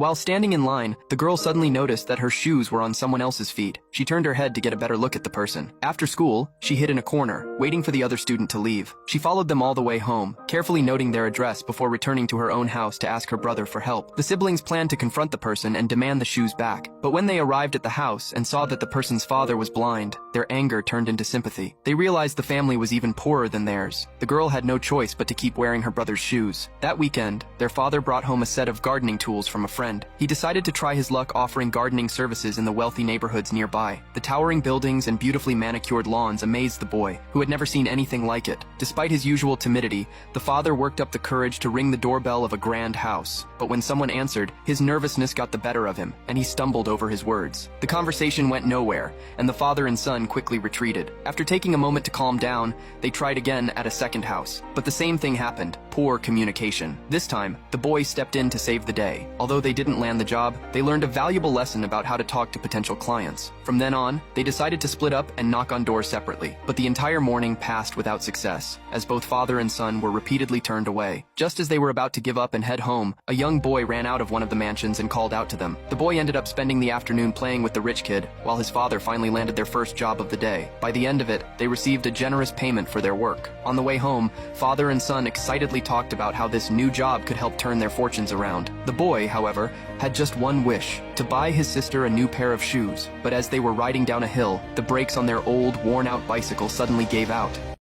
While standing in line, the girl suddenly noticed that her shoes were on someone else's feet. She turned her head to get a better look at the person. After school, she hid in a corner, waiting for the other student to leave. She followed them all the way home, carefully noting their address before returning to her own house to ask her brother for help. The siblings planned to confront the person and demand the shoes back. But when they arrived at the house and saw that the person's father was blind, their anger turned into sympathy. They realized the family was even poorer than theirs. The girl had no choice but to keep wearing her brother's shoes. That weekend, their father brought home a set of gardening tools from a friend. He decided to try his luck offering gardening services in the wealthy neighborhoods nearby. The towering buildings and beautifully manicured lawns amazed the boy, who had never seen anything like it. Despite his usual timidity, the father worked up the courage to ring the doorbell of a grand house. But when someone answered, his nervousness got the better of him, and he stumbled over his words. The conversation went nowhere, and the father and son quickly retreated. After taking a moment to calm down, they tried again at a second house. But the same thing happened: poor communication. This time, the boy stepped in to save the day. Although they didn't land the job, they learned a valuable lesson about how to talk to potential clients. From then on, they decided to split up and knock on doors separately. But the entire morning passed without success, as both father and son were repeatedly turned away. Just as they were about to give up and head home, a young boy ran out of one of the mansions and called out to them. The boy ended up spending the afternoon playing with the rich kid, while his father finally landed their first job of the day. By the end of it, they received a generous payment for their work. On the way home, father and son excitedly talked about how this new job could help turn their fortunes around. The boy, however, had just one wish: to buy his sister a new pair of shoes. But as they were riding down a hill, the brakes on their old, worn-out bicycle suddenly gave out.